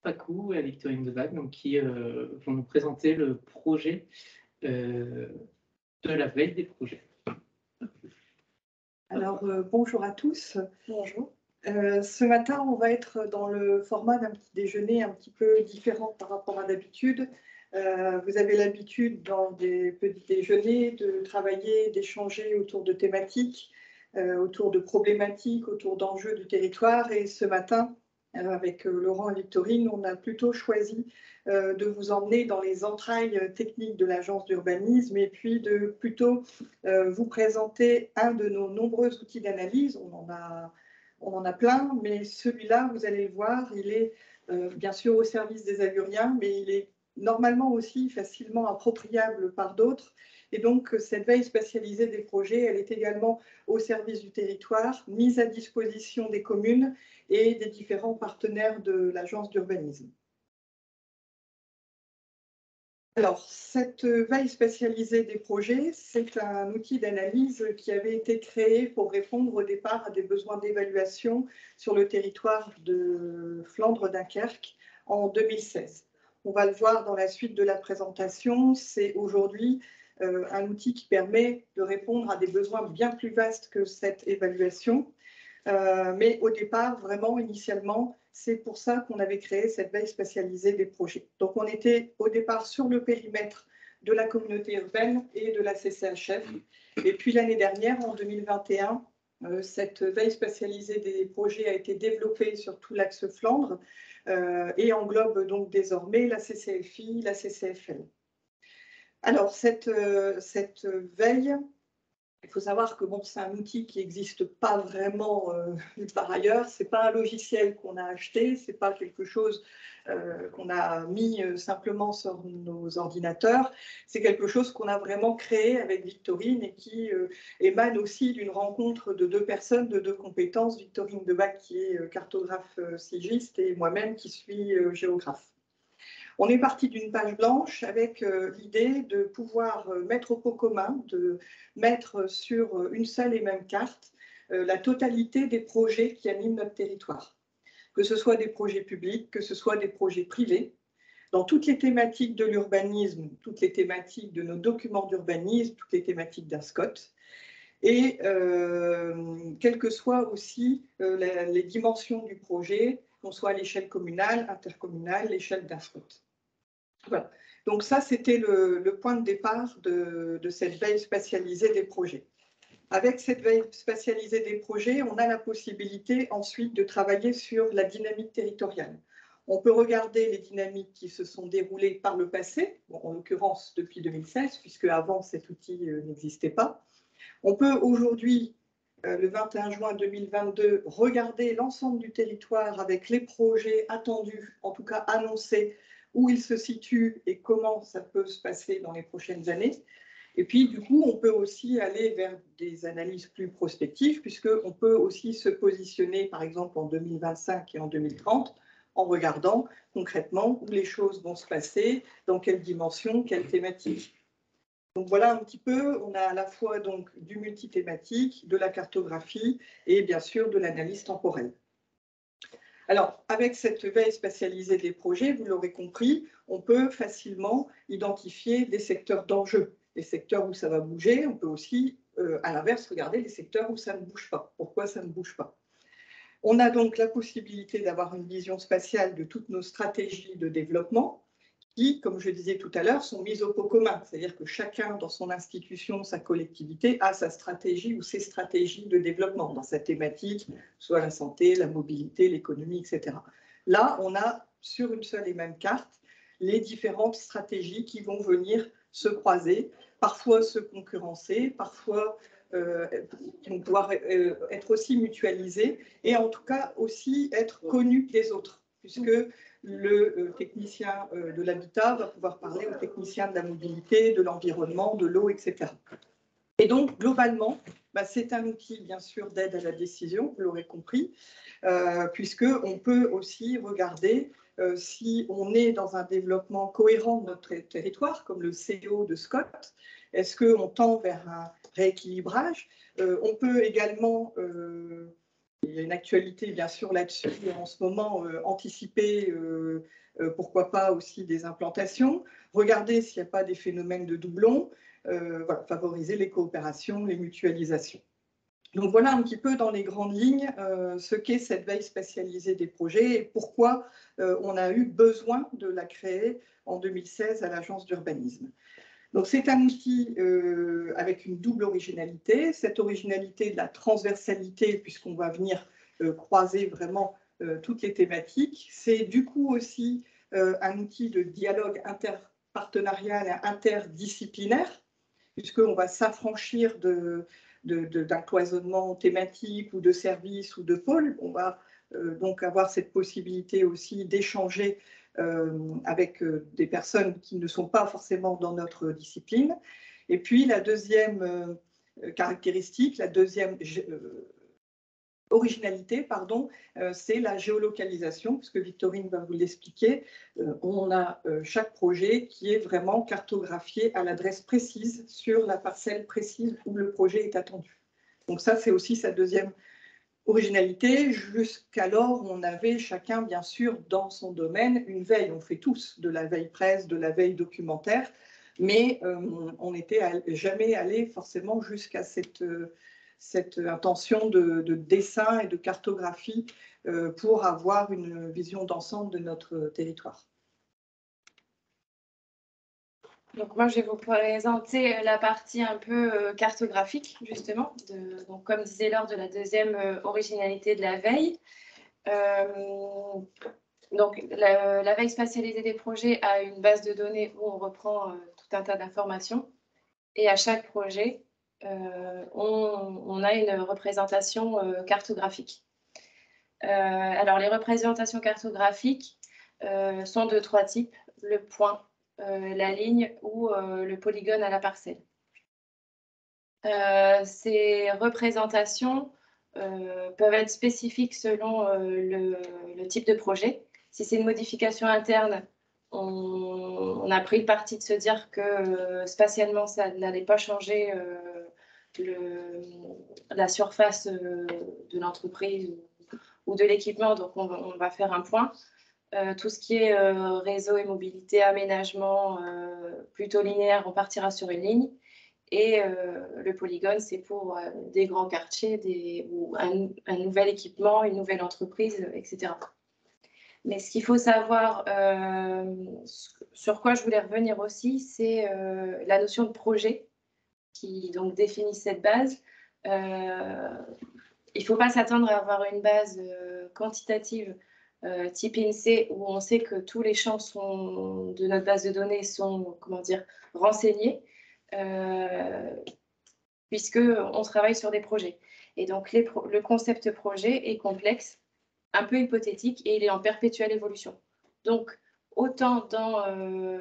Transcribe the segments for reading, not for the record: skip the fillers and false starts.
Pacou et à Victorine Devague, donc, qui vont nous présenter le projet de la veille des projets. Alors, bonjour à tous. Bonjour. Ce matin, on va être dans le format d'un petit déjeuner un petit peu différent par rapport à d'habitude. Vous avez l'habitude dans des petits déjeuners de travailler, d'échanger autour de thématiques, autour de problématiques, autour d'enjeux du territoire. Et ce matin, avec Laurent et Victorine, on a plutôt choisi de vous emmener dans les entrailles techniques de l'agence d'urbanisme et puis de plutôt vous présenter un de nos nombreux outils d'analyse. On en a plein, mais celui-là, vous allez le voir, il est bien sûr au service des Alluriens, mais il est normalement aussi facilement appropriable par d'autres. Et donc, cette veille spatialisée des projets, elle est également au service du territoire, mise à disposition des communes et des différents partenaires de l'agence d'urbanisme. Alors, cette veille spatialisée des projets, c'est un outil d'analyse qui avait été créé pour répondre au départ à des besoins d'évaluation sur le territoire de Flandre-Dunkerque en 2016. On va le voir dans la suite de la présentation, c'est aujourd'hui un outil qui permet de répondre à des besoins bien plus vastes que cette évaluation. Mais au départ, vraiment, initialement, c'est pour ça qu'on avait créé cette veille spatialisée des projets. Donc, on était au départ sur le périmètre de la communauté urbaine et de la CCHF. Et puis, l'année dernière, en 2021, cette veille spatialisée des projets a été développée sur tout l'axe Flandre et englobe donc désormais la CCFI, la CCFL. Alors, cette veille, il faut savoir que bon, c'est un outil qui n'existe pas vraiment par ailleurs. Ce n'est pas un logiciel qu'on a acheté, ce n'est pas quelque chose qu'on a mis simplement sur nos ordinateurs. C'est quelque chose qu'on a vraiment créé avec Victorine et qui émane aussi d'une rencontre de deux personnes, de deux compétences. Victorine Devague qui est cartographe sigiste et moi-même qui suis géographe. On est parti d'une page blanche avec l'idée de pouvoir mettre au pot commun, de mettre sur une seule et même carte la totalité des projets qui animent notre territoire. Que ce soit des projets publics, que ce soit des projets privés, dans toutes les thématiques de l'urbanisme, toutes les thématiques de nos documents d'urbanisme, toutes les thématiques d'ASCOT, et quelles que soient aussi les dimensions du projet, qu'on soit à l'échelle communale, intercommunale, l'échelle d'ASCOT. Voilà. Donc ça, c'était le point de départ de cette veille spatialisée des projets. Avec cette veille spatialisée des projets, on a la possibilité ensuite de travailler sur la dynamique territoriale. On peut regarder les dynamiques qui se sont déroulées par le passé, bon, en l'occurrence depuis 2016, puisque avant cet outil n'existait pas. On peut aujourd'hui, le 21 juin 2022, regarder l'ensemble du territoire avec les projets attendus, en tout cas annoncés, où il se situe et comment ça peut se passer dans les prochaines années. Et puis, du coup, on peut aussi aller vers des analyses plus prospectives, puisqu'on peut aussi se positionner, par exemple, en 2025 et en 2030, en regardant concrètement où les choses vont se passer, dans quelle dimension, quelle thématique. Donc voilà un petit peu, on a à la fois donc du multithématique, de la cartographie et bien sûr de l'analyse temporelle. Alors, avec cette veille spatialisée des projets, vous l'aurez compris, on peut facilement identifier des secteurs d'enjeu, des secteurs où ça va bouger. On peut aussi, à l'inverse, regarder les secteurs où ça ne bouge pas. Pourquoi ça ne bouge pas? On a donc la possibilité d'avoir une vision spatiale de toutes nos stratégies de développement qui, comme je disais tout à l'heure, sont mises au pot commun. C'est-à-dire que chacun, dans son institution, sa collectivité, a sa stratégie ou ses stratégies de développement dans sa thématique, soit la santé, la mobilité, l'économie, etc. Là, on a sur une seule et même carte les différentes stratégies qui vont venir se croiser, parfois se concurrencer, parfois qui vont pouvoir être aussi mutualisées et en tout cas aussi être connues des autres, puisque le technicien de l'habitat va pouvoir parler au technicien de la mobilité, de l'environnement, de l'eau, etc. Et donc, globalement, c'est un outil, bien sûr, d'aide à la décision, vous l'aurez compris, puisqu'on peut aussi regarder si on est dans un développement cohérent de notre territoire, comme le CO de Scott. Est-ce qu'on tend vers un rééquilibrage? On peut également il y a une actualité bien sûr là-dessus en ce moment, anticiper, pourquoi pas aussi des implantations, regarder s'il n'y a pas des phénomènes de doublons, voilà, favoriser les coopérations, les mutualisations. Donc voilà un petit peu dans les grandes lignes ce qu'est cette veille spatialisée des projets et pourquoi on a eu besoin de la créer en 2016 à l'Agence d'urbanisme. Donc c'est un outil avec une double originalité, cette originalité de la transversalité puisqu'on va venir croiser vraiment toutes les thématiques. C'est du coup aussi un outil de dialogue interpartenarial et interdisciplinaire puisqu'on va s'affranchir d'un cloisonnement thématique ou de services ou de pôles. On va donc avoir cette possibilité aussi d'échanger avec des personnes qui ne sont pas forcément dans notre discipline. Et puis la deuxième caractéristique, la deuxième originalité, pardon, c'est la géolocalisation, puisque Victorine va vous l'expliquer. On a chaque projet qui est vraiment cartographié à l'adresse précise sur la parcelle précise où le projet est attendu. Donc ça, c'est aussi sa deuxième originalité. Jusqu'alors, on avait chacun, bien sûr, dans son domaine, une veille. On fait tous de la veille presse, de la veille documentaire, mais on n'était jamais allé forcément jusqu'à cette intention de dessin et de cartographie pour avoir une vision d'ensemble de notre territoire. Donc moi, je vais vous présenter la partie un peu cartographique, justement. Donc, comme disait Laure, de la deuxième originalité de la veille. Donc, la veille spatialisée des projets a une base de données où on reprend tout un tas d'informations. Et à chaque projet, on a une représentation cartographique. Alors, les représentations cartographiques sont de trois types. Le point, la ligne ou le polygone à la parcelle. Ces représentations peuvent être spécifiques selon le type de projet. Si c'est une modification interne, on a pris le parti de se dire que spatialement, ça n'allait pas changer la surface de l'entreprise ou de l'équipement, donc on va faire un point. Tout ce qui est réseau et mobilité, aménagement plutôt linéaire, on partira sur une ligne. Et le polygone, c'est pour des grands quartiers, ou un nouvel équipement, une nouvelle entreprise, etc. Mais ce qu'il faut savoir, sur quoi je voulais revenir aussi, c'est la notion de projet qui donc définit cette base. Il ne faut pas s'attendre à avoir une base quantitative type INSEE où on sait que tous les champs de notre base de données sont, comment dire, renseignés, puisqu'on travaille sur des projets. Et donc, le concept projet est complexe, un peu hypothétique, et il est en perpétuelle évolution. Donc, autant dans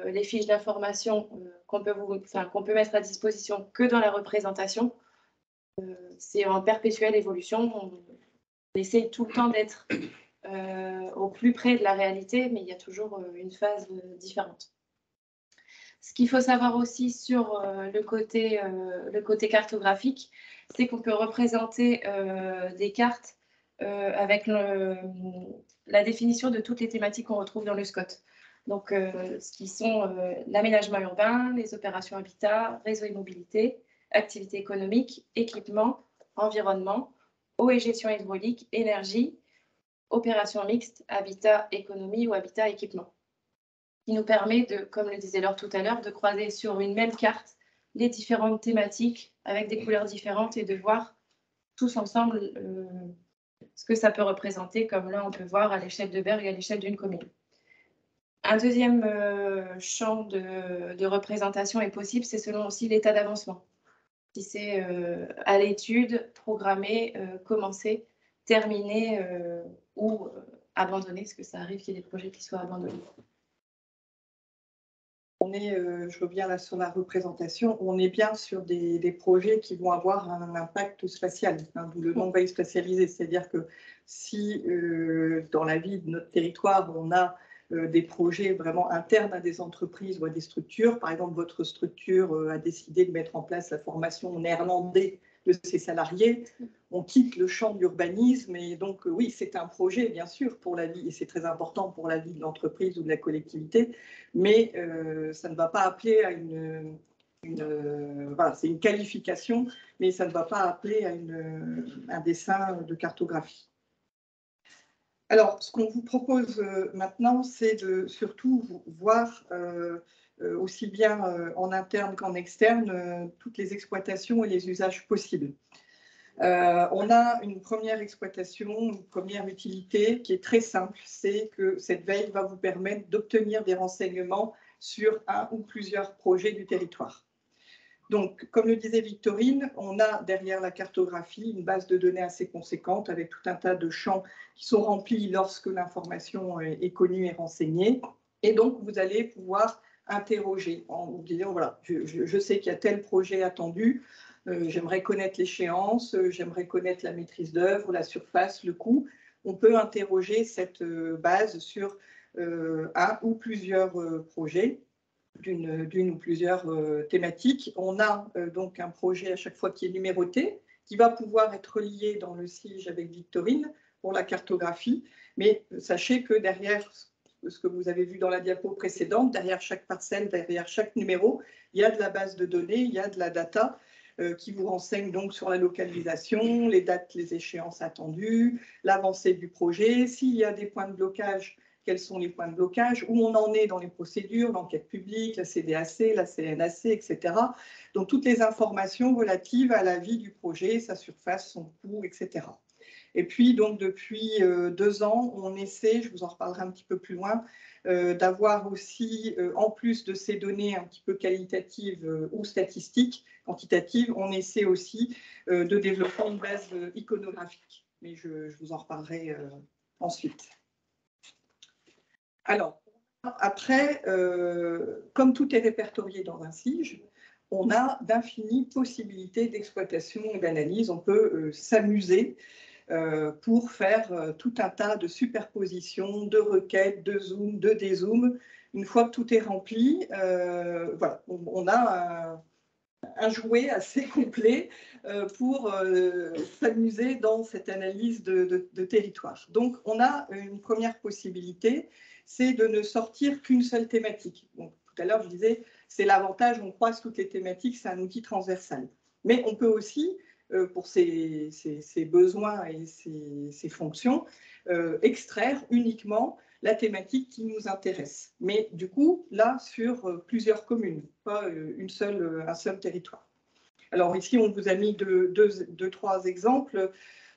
les fiches d'information qu'on peut mettre à disposition que dans la représentation, c'est en perpétuelle évolution. On essaye tout le temps d'être au plus près de la réalité, mais il y a toujours une phase différente. Ce qu'il faut savoir aussi sur le côté cartographique, c'est qu'on peut représenter des cartes avec la définition de toutes les thématiques qu'on retrouve dans le SCOT. Donc, ce qui sont l'aménagement urbain, les opérations habitat, réseau et mobilité, activité économique, équipement, environnement, eau et gestion hydraulique, énergie, opérations mixtes, habitat, économie ou habitat, équipement. Qui nous permet de, comme le disait Laure tout à l'heure, de croiser sur une même carte les différentes thématiques avec des couleurs différentes et de voir tous ensemble ce que ça peut représenter, comme là on peut voir à l'échelle de Berg, à l'échelle d'une commune. Un deuxième champ de représentation est possible, c'est selon aussi l'état d'avancement. Si c'est à l'étude, programmé, commencé, terminé ou abandonné, parce que ça arrive qu'il y ait des projets qui soient abandonnés. Je reviens là sur la représentation, on est bien sur des projets qui vont avoir un impact spatial, d'où le nom veille spatialisée. C'est-à-dire que si dans la vie de notre territoire, on a des projets vraiment internes à des entreprises ou à des structures, par exemple votre structure a décidé de mettre en place la formation néerlandais de ses salariés. On quitte le champ de l'urbanisme et donc oui, c'est un projet bien sûr pour la vie et c'est très important pour la vie de l'entreprise ou de la collectivité, mais ça ne va pas appeler à voilà, c'est une qualification, mais ça ne va pas appeler à un dessin de cartographie. Alors, ce qu'on vous propose maintenant, c'est de surtout voir aussi bien en interne qu'en externe toutes les exploitations et les usages possibles. On a une première exploitation, une première utilité qui est très simple, c'est que cette veille va vous permettre d'obtenir des renseignements sur un ou plusieurs projets du territoire. Donc, comme le disait Victorine, on a derrière la cartographie une base de données assez conséquente avec tout un tas de champs qui sont remplis lorsque l'information est connue et renseignée. Et donc, vous allez pouvoir interroger en vous disant, voilà, je sais qu'il y a tel projet attendu, j'aimerais connaître l'échéance, j'aimerais connaître la maîtrise d'œuvre, la surface, le coût. On peut interroger cette base sur un ou plusieurs projets d'une ou plusieurs thématiques. On a donc un projet à chaque fois qui est numéroté, qui va pouvoir être lié dans le SIG avec Victorine pour la cartographie. Mais sachez que derrière ce que vous avez vu dans la diapo précédente, derrière chaque parcelle, derrière chaque numéro, il y a de la base de données, il y a de la data qui vous renseigne donc sur la localisation, les dates, les échéances attendues, l'avancée du projet, s'il y a des points de blocage, quels sont les points de blocage, où on en est dans les procédures, l'enquête publique, la CDAC, la CNAC, etc. Donc, toutes les informations relatives à la vie du projet, sa surface, son coût, etc. Et puis, donc, depuis 2 ans, on essaie, je vous en reparlerai un petit peu plus loin, d'avoir aussi, en plus de ces données un petit peu qualitatives ou statistiques, quantitatives, on essaie aussi de développer une base iconographique. Mais je vous en reparlerai ensuite. Alors, après, comme tout est répertorié dans un SIG, on a d'infinies possibilités d'exploitation et d'analyse. On peut s'amuser pour faire tout un tas de superpositions, de requêtes, de zoom, de dézoom. Une fois que tout est rempli, voilà, on a un jouet assez complet pour s'amuser dans cette analyse de territoire. Donc, on a une première possibilité, c'est de ne sortir qu'une seule thématique. Donc, tout à l'heure, je disais, c'est l'avantage, on croise toutes les thématiques, c'est un outil transversal. Mais on peut aussi, pour ses besoins et ses fonctions, extraire uniquement la thématique qui nous intéresse. Mais du coup, là, sur plusieurs communes, pas un seul territoire. Alors ici, on vous a mis deux, trois exemples.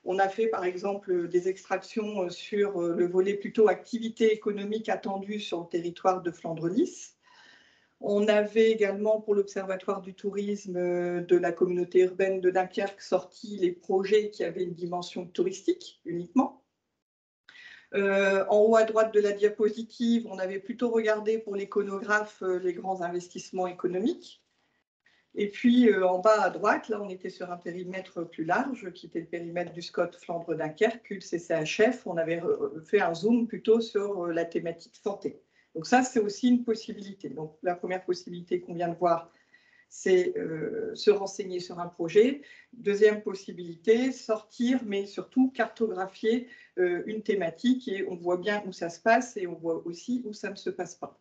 On a fait par exemple des extractions sur le volet plutôt activité économique attendue sur le territoire de Flandre-Lys. On avait également pour l'Observatoire du tourisme de la communauté urbaine de Dunkerque sorti les projets qui avaient une dimension touristique uniquement. En haut à droite de la diapositive, on avait plutôt regardé pour l'iconographe les grands investissements économiques. Et puis en bas à droite, là on était sur un périmètre plus large, qui était le périmètre du SCOT Flandre-Dunkerque, le CCHF. On avait fait un zoom plutôt sur la thématique santé. Donc ça, c'est aussi une possibilité. Donc la première possibilité qu'on vient de voir, c'est se renseigner sur un projet. Deuxième possibilité, sortir, mais surtout cartographier une thématique et on voit bien où ça se passe et on voit aussi où ça ne se passe pas.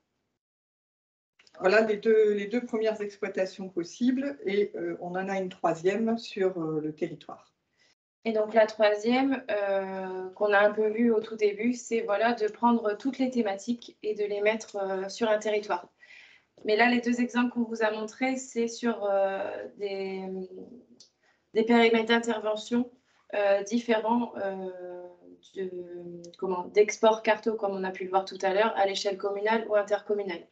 Voilà les deux premières exploitations possibles et on en a une troisième sur le territoire. Et donc la troisième, qu'on a un peu vue au tout début, c'est voilà, de prendre toutes les thématiques et de les mettre sur un territoire. Mais là, les deux exemples qu'on vous a montrés, c'est sur des périmètres d'intervention différents d'export carto, comme on a pu le voir tout à l'heure, à l'échelle communale ou intercommunale.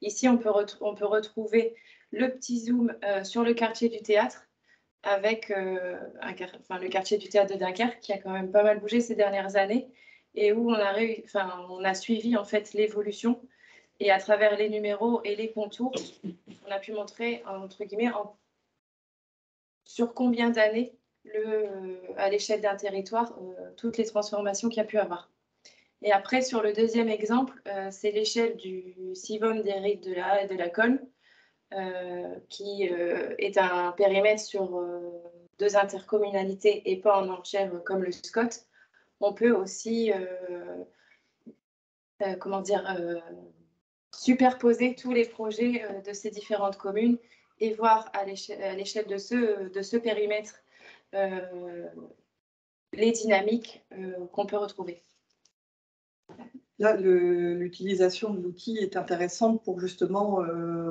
Ici, on peut retrouver le petit zoom sur le quartier du théâtre, avec le quartier du théâtre de Dunkerque, qui a quand même pas mal bougé ces dernières années, et où on a suivi en fait l'évolution. Et à travers les numéros et les contours, on a pu montrer, entre guillemets, sur combien d'années, à l'échelle d'un territoire, toutes les transformations qu'il y a pu avoir. Et après, sur le deuxième exemple, c'est l'échelle du Sivom des Rives de la Haye et de la Colle, qui est un périmètre sur deux intercommunalités et pas en enchère comme le SCOT, on peut aussi superposer tous les projets de ces différentes communes et voir à l'échelle de ce périmètre les dynamiques qu'on peut retrouver. Là, l'utilisation de l'outil est intéressante pour justement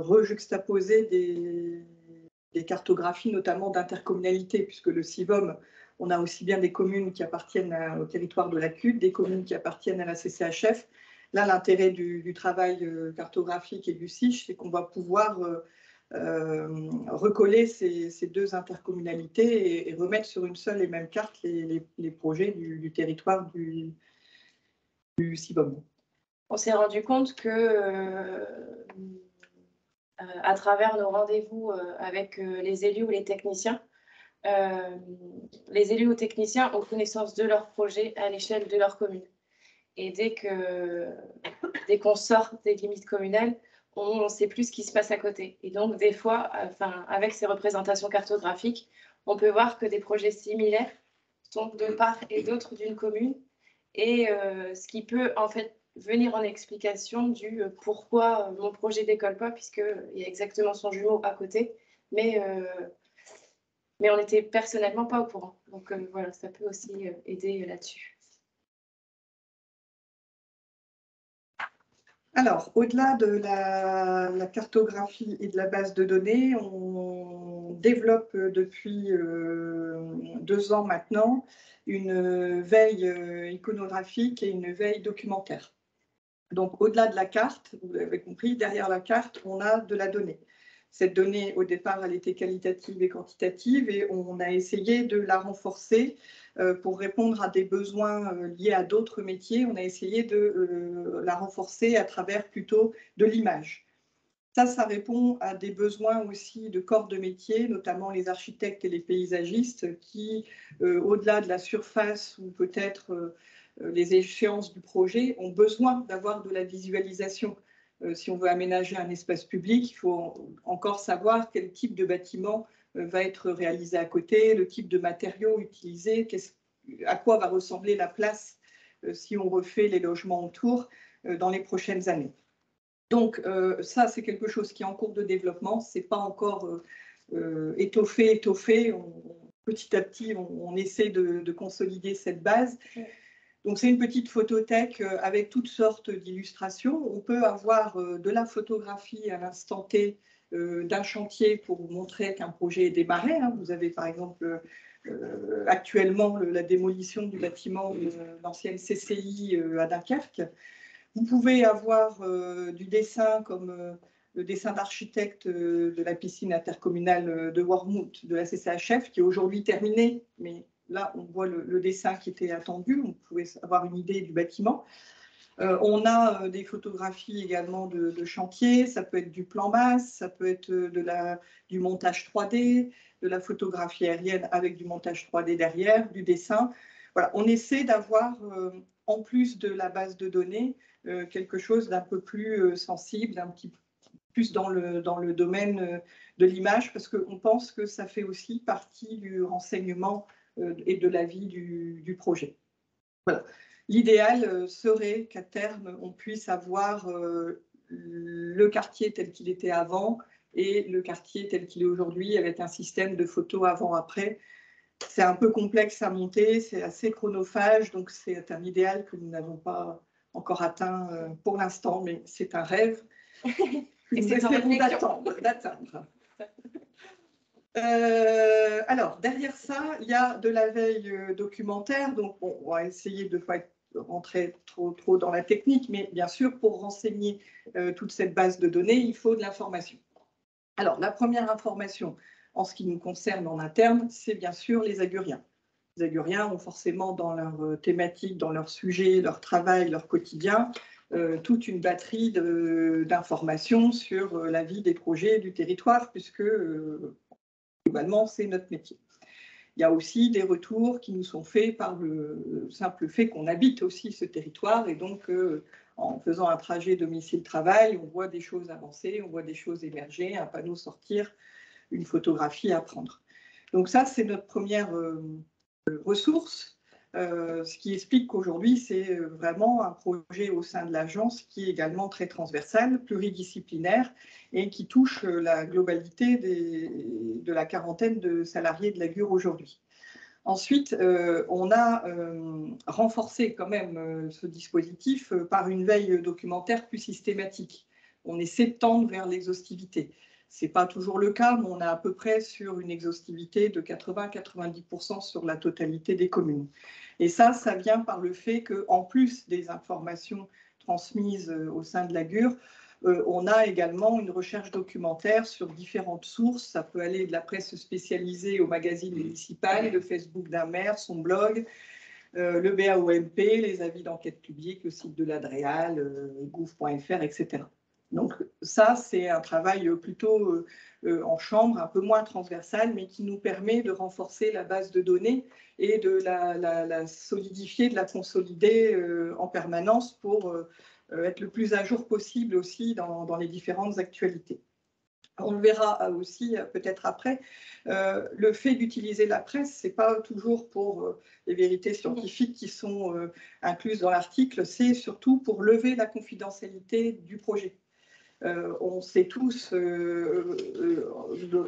rejuxtaposer des cartographies, notamment d'intercommunalité, puisque le CIVOM, on a aussi bien des communes qui appartiennent au territoire de la CUD, des communes qui appartiennent à la CCHF. Là, l'intérêt du travail cartographique et du SICH, c'est qu'on va pouvoir recoller ces deux intercommunalités et remettre sur une seule et même carte les projets du territoire du CIVOM. On s'est rendu compte que à travers nos rendez-vous avec les élus ou les techniciens, les élus ou techniciens ont connaissance de leur projet à l'échelle de leur commune. Et dès qu'on sort des limites communales, on ne sait plus ce qui se passe à côté. Et donc, des fois, avec ces représentations cartographiques, on peut voir que des projets similaires sont de part et d'autre d'une commune. Et ce qui peut en fait venir en explication du pourquoi mon projet décolle pas, puisqu'il y a exactement son jumeau à côté. Mais on n'était personnellement pas au courant. Donc voilà, ça peut aussi aider là-dessus. Alors, au-delà de la cartographie et de la base de données, on développe depuis 2 ans maintenant une veille iconographique et une veille documentaire. Donc, au-delà de la carte, vous l'avez compris, derrière la carte, on a de la donnée. Cette donnée, au départ, elle était qualitative et quantitative et on a essayé de la renforcer pour répondre à des besoins liés à d'autres métiers. On a essayé de la renforcer à travers plutôt de l'image. Ça répond à des besoins aussi de corps de métier, notamment les architectes et les paysagistes qui, au-delà de la surface ou peut-être les échéances du projet, ont besoin d'avoir de la visualisation. Si on veut aménager un espace public, il faut encore savoir quel type de bâtiment va être réalisé à côté, le type de matériaux utilisés, à quoi va ressembler la place si on refait les logements autour dans les prochaines années. Donc ça, c'est quelque chose qui est en cours de développement, ce n'est pas encore étoffé. Petit à petit, on essaie de consolider cette base. Donc, c'est une petite photothèque avec toutes sortes d'illustrations. On peut avoir de la photographie à l'instant T d'un chantier pour vous montrer qu'un projet est démarré. Vous avez par exemple actuellement la démolition du bâtiment de l'ancienne CCI à Dunkerque. Vous pouvez avoir du dessin comme le dessin d'architecte de la piscine intercommunale de Wormhout de la CCHF qui est aujourd'hui terminé, mais là, on voit le dessin qui était attendu. On pouvait avoir une idée du bâtiment. On a des photographies également de chantier. Ça peut être du plan masse, ça peut être du montage 3D, de la photographie aérienne avec du montage 3D derrière, du dessin. Voilà, on essaie d'avoir, en plus de la base de données, quelque chose d'un peu plus sensible, d'un petit peu plus dans le domaine de l'image, parce qu'on pense que ça fait aussi partie du renseignement et de la vie du projet. Voilà. L'idéal serait qu'à terme, on puisse avoir le quartier tel qu'il était avant et le quartier tel qu'il est aujourd'hui avec un système de photos avant-après. C'est un peu complexe à monter, c'est assez chronophage, donc c'est un idéal que nous n'avons pas encore atteint pour l'instant, mais c'est un rêve que nous espérons d'atteindre. Alors, derrière ça, il y a de la veille documentaire, donc on va essayer de ne pas rentrer trop dans la technique, mais bien sûr, pour renseigner toute cette base de données, il faut de l'information. Alors, la première information, en ce qui nous concerne en interne, c'est bien sûr les Aguriens. Les Aguriens ont forcément dans leur thématique, dans leur sujet, leur travail, leur quotidien, toute une batterie d'informations sur la vie des projets du territoire, puisque globalement, c'est notre métier. Il y a aussi des retours qui nous sont faits par le simple fait qu'on habite aussi ce territoire et donc en faisant un trajet domicile-travail, on voit des choses avancer, on voit des choses émerger, un panneau sortir, une photographie à prendre. Donc ça, c'est notre première ressource, ce qui explique qu'aujourd'hui, c'est vraiment un projet au sein de l'agence qui est également très transversal, pluridisciplinaire et qui touche la globalité de la quarantaine de salariés de la GUR aujourd'hui. Ensuite, on a renforcé quand même ce dispositif par une veille documentaire plus systématique. On essaie de tendre vers l'exhaustivité. Ce n'est pas toujours le cas, mais on est à peu près sur une exhaustivité de 80-90% sur la totalité des communes. Et ça vient par le fait qu'en plus des informations transmises au sein de la GUR, on a également une recherche documentaire sur différentes sources. Ça peut aller de la presse spécialisée au magazine municipal, le Facebook d'un maire, son blog, le BAOMP, les avis d'enquête publique, le site de l'Adréal, gouv.fr, etc. Donc ça, c'est un travail plutôt en chambre, un peu moins transversal, mais qui nous permet de renforcer la base de données et de la solidifier, de la consolider en permanence pour être le plus à jour possible aussi dans les différentes actualités. On le verra aussi peut-être après. Le fait d'utiliser la presse, ce n'est pas toujours pour les vérités scientifiques qui sont incluses dans l'article, c'est surtout pour lever la confidentialité du projet. On sait tous,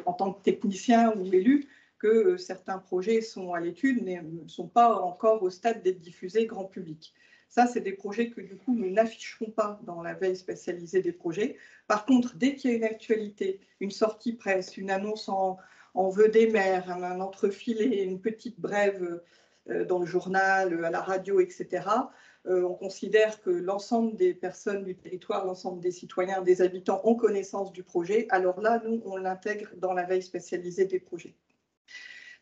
en tant que technicien ou élu, que certains projets sont à l'étude, mais ne sont pas encore au stade d'être diffusés grand public. Ça, c'est des projets que, du coup, nous n'afficherons pas dans la veille spécialisée des projets. Par contre, dès qu'il y a une actualité, une sortie presse, une annonce en vœu des maires, un entrefilé, une petite brève dans le journal, à la radio, etc., on considère que l'ensemble des personnes du territoire, l'ensemble des citoyens, des habitants ont connaissance du projet. Alors là, nous, on l'intègre dans la veille spécialisée des projets.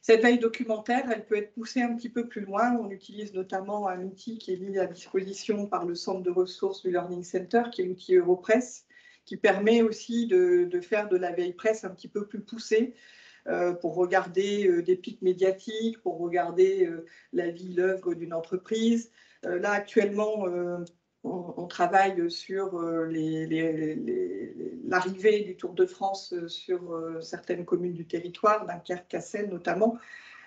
Cette veille documentaire, elle peut être poussée un petit peu plus loin. On utilise notamment un outil qui est mis à disposition par le centre de ressources du Learning Center, qui est l'outil Europress, qui permet aussi de faire de la veille presse un petit peu plus poussée pour regarder des pics médiatiques, pour regarder la vie, l'œuvre d'une entreprise. Là, actuellement, on travaille sur l'arrivée du Tour de France sur certaines communes du territoire, Dunkerque, Cassel notamment.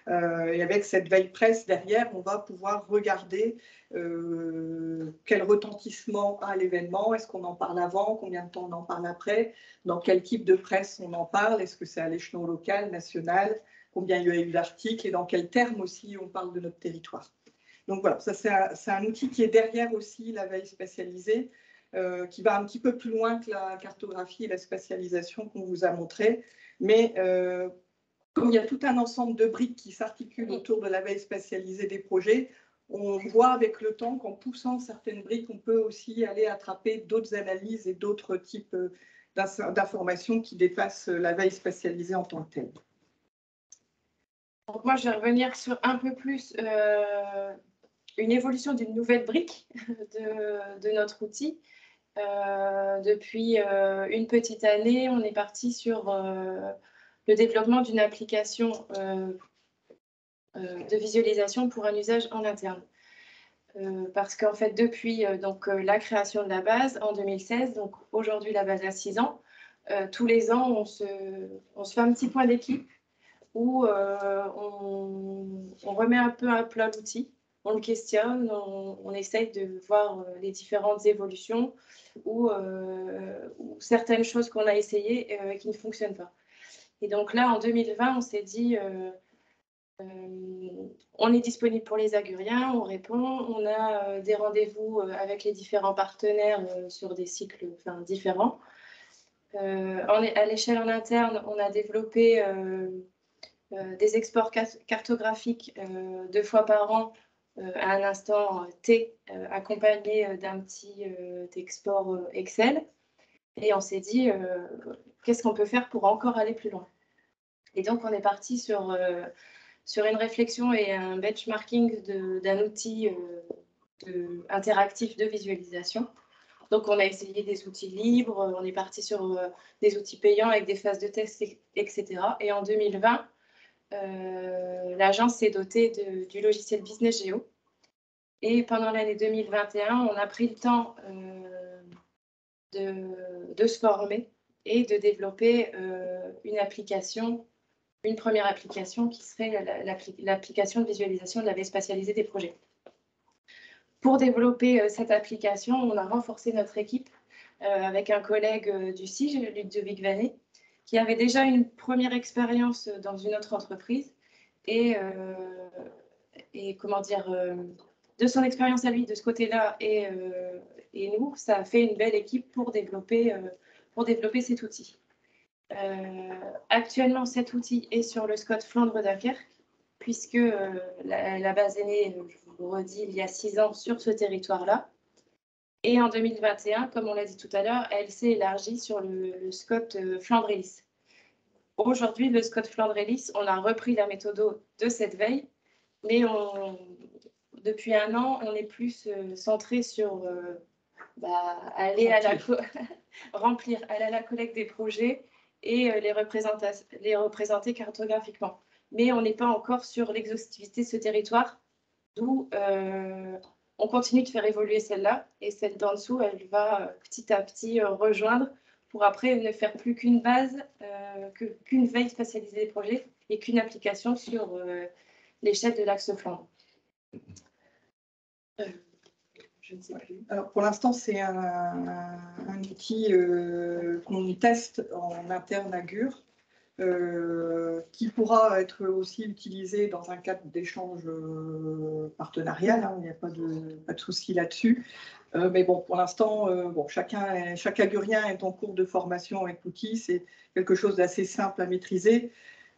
Et avec cette veille presse derrière, on va pouvoir regarder quel retentissement a l'événement, est-ce qu'on en parle avant, combien de temps on en parle après, dans quel type de presse on en parle, est-ce que c'est à l'échelon local, national, combien il y a eu d'articles et dans quels termes aussi on parle de notre territoire. Donc voilà, ça c'est un outil qui est derrière aussi la veille spatialisée, qui va un petit peu plus loin que la cartographie et la spatialisation qu'on vous a montré, mais comme il y a tout un ensemble de briques qui s'articulent autour de la veille spatialisée des projets, on voit avec le temps qu'en poussant certaines briques, on peut aussi aller attraper d'autres analyses et d'autres types d'informations qui dépassent la veille spatialisée en tant que telle. Donc moi, je vais revenir sur un peu plus une évolution d'une nouvelle brique de notre outil. Depuis une petite année, on est parti sur le développement d'une application de visualisation pour un usage en interne. Parce qu'en fait, depuis la création de la base en 2016, donc aujourd'hui la base a 6 ans, tous les ans, on se fait un petit point d'équipe où on remet un peu à plat l'outil, on le questionne, on essaye de voir les différentes évolutions ou certaines choses qu'on a essayées qui ne fonctionnent pas. Et donc là, en 2020, on s'est dit, on est disponible pour les Aguriens, on répond, on a des rendez-vous avec les différents partenaires sur des cycles différents. À l'échelle en interne, on a développé des exports cartographiques 2 fois par an à un instant T, accompagné d'un petit export Excel. Et on s'est dit, qu'est-ce qu'on peut faire pour encore aller plus loin? Et donc, on est parti sur une réflexion et un benchmarking d'un outil interactif de visualisation. Donc, on a essayé des outils libres, on est parti sur des outils payants avec des phases de test, etc. Et en 2020, l'agence s'est dotée du logiciel Business Geo. Et pendant l'année 2021, on a pris le temps de se former et de développer une application une première application qui serait l'application de visualisation de la veille spatialisée des projets. Pour développer cette application, on a renforcé notre équipe avec un collègue du CIGE, Ludovic Vanet, qui avait déjà une première expérience dans une autre entreprise. Et comment dire, de son expérience à lui de ce côté-là et nous, ça a fait une belle équipe pour développer cet outil. Actuellement, cet outil est sur le SCOT Flandre-Dunkerque, puisque la base est née, je vous le redis, il y a 6 ans sur ce territoire-là. Et en 2021, comme on l'a dit tout à l'heure, elle s'est élargie sur le SCOT Flandre-Hélice. Aujourd'hui, le SCOT Flandre-Hélice, on a repris la méthode de cette veille, mais depuis 1 an, on est plus centré sur aller à remplir, aller à la collecte des projets et les représenter cartographiquement. Mais on n'est pas encore sur l'exhaustivité de ce territoire, d'où on continue de faire évoluer celle-là, et celle d'en dessous, elle va petit à petit rejoindre pour après ne faire plus qu'une base, qu'une veille spatialisée des projets et qu'une application sur l'échelle de l'axe Flandre. Je ne sais plus. Alors pour l'instant, c'est un outil qu'on teste en interne à GUR, qui pourra être aussi utilisé dans un cadre d'échange partenarial, hein, il n'y a pas de souci là-dessus. Mais bon, pour l'instant, chaque agurien est en cours de formation avec l'outil, c'est quelque chose d'assez simple à maîtriser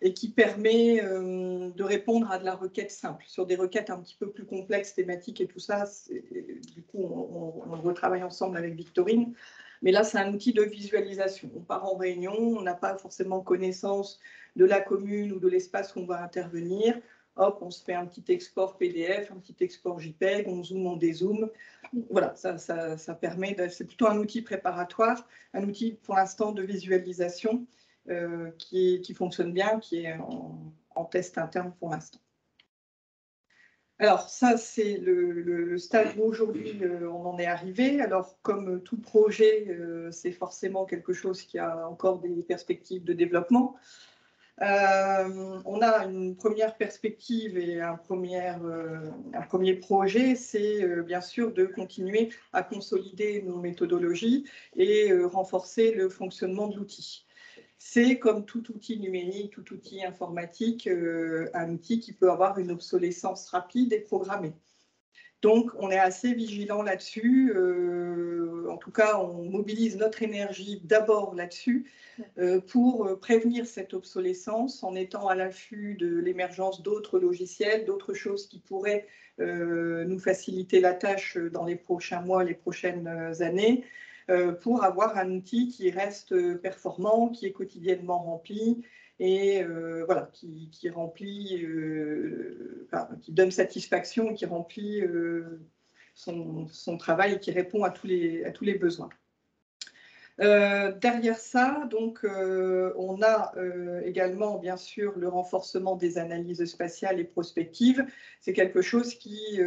et qui permet de répondre à de la requête simple. Sur des requêtes un petit peu plus complexes, thématiques et tout ça, du coup, on retravaille ensemble avec Victorine. Mais là, c'est un outil de visualisation. On part en réunion, on n'a pas forcément connaissance de la commune ou de l'espace où on va intervenir. Hop, on se fait un petit export PDF, un petit export JPEG, on zoome, on dézoome. Voilà, ça permet, c'est plutôt un outil préparatoire, un outil pour l'instant de visualisation qui fonctionne bien, qui est en test interne pour l'instant. Alors ça, c'est le stade où aujourd'hui on en est arrivé. Alors comme tout projet, c'est forcément quelque chose qui a encore des perspectives de développement. On a une première perspective et un premier projet, c'est bien sûr de continuer à consolider nos méthodologies et renforcer le fonctionnement de l'outil. C'est comme tout outil numérique, tout outil informatique, un outil qui peut avoir une obsolescence rapide et programmée. Donc, on est assez vigilant là-dessus. En tout cas, on mobilise notre énergie d'abord là-dessus pour prévenir cette obsolescence en étant à l'affût de l'émergence d'autres logiciels, d'autres choses qui pourraient nous faciliter la tâche dans les prochains mois, les prochaines années, pour avoir un outil qui reste performant, qui est quotidiennement rempli et voilà, qui remplit, qui donne satisfaction, qui remplit son travail et qui répond à tous les besoins. Derrière ça, donc, on a également, bien sûr, le renforcement des analyses spatiales et prospectives. C'est quelque chose qui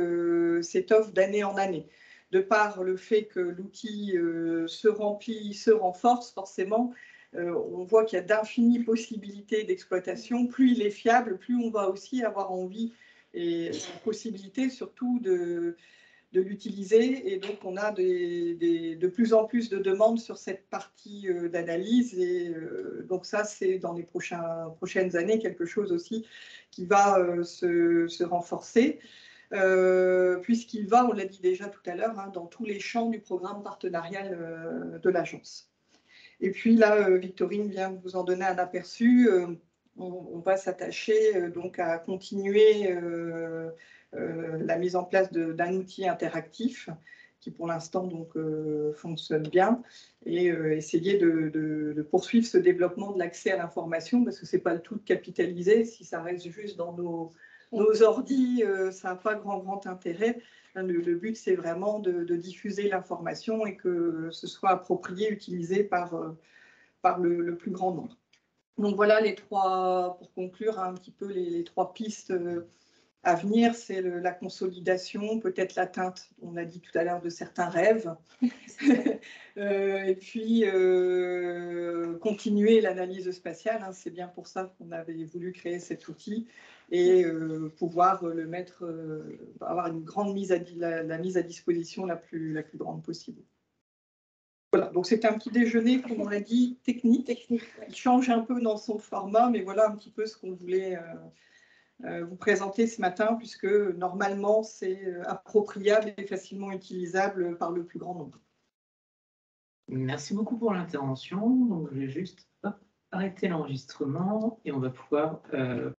s'étoffe d'année en année. De par le fait que l'outil se remplit, se renforce, forcément, on voit qu'il y a d'infinies possibilités d'exploitation. Plus il est fiable, plus on va aussi avoir envie et la possibilité surtout de l'utiliser. Et donc, on a de plus en plus de demandes sur cette partie d'analyse. Et donc, ça, c'est dans les prochaines années quelque chose aussi qui va se renforcer. Puisqu'il va, on l'a dit déjà tout à l'heure, hein, dans tous les champs du programme partenarial de l'agence. Et puis là, Victorine vient de vous en donner un aperçu. On va s'attacher donc à continuer la mise en place d'un outil interactif qui pour l'instant donc fonctionne bien et essayer de poursuivre ce développement de l'accès à l'information parce que c'est pas le tout de capitaliser. Si ça reste juste dans nos ordis, ça n'a pas grand intérêt. Le but, c'est vraiment de diffuser l'information et que ce soit approprié, utilisé par le plus grand nombre. Donc voilà pour conclure un petit peu les 3 pistes à venir, c'est la consolidation, peut-être l'atteinte, on a dit tout à l'heure, de certains rêves. Et puis, continuer l'analyse spatiale, hein, c'est bien pour ça qu'on avait voulu créer cet outil et pouvoir le mettre, avoir une grande la mise à disposition la plus grande possible. Voilà, donc c'est un petit déjeuner, comme on l'a dit, technique. Il change un peu dans son format, mais voilà un petit peu ce qu'on voulait vous présenter ce matin, puisque normalement c'est appropriable et facilement utilisable par le plus grand nombre. Merci beaucoup pour l'intervention. Donc, je vais juste arrêter l'enregistrement et on va pouvoir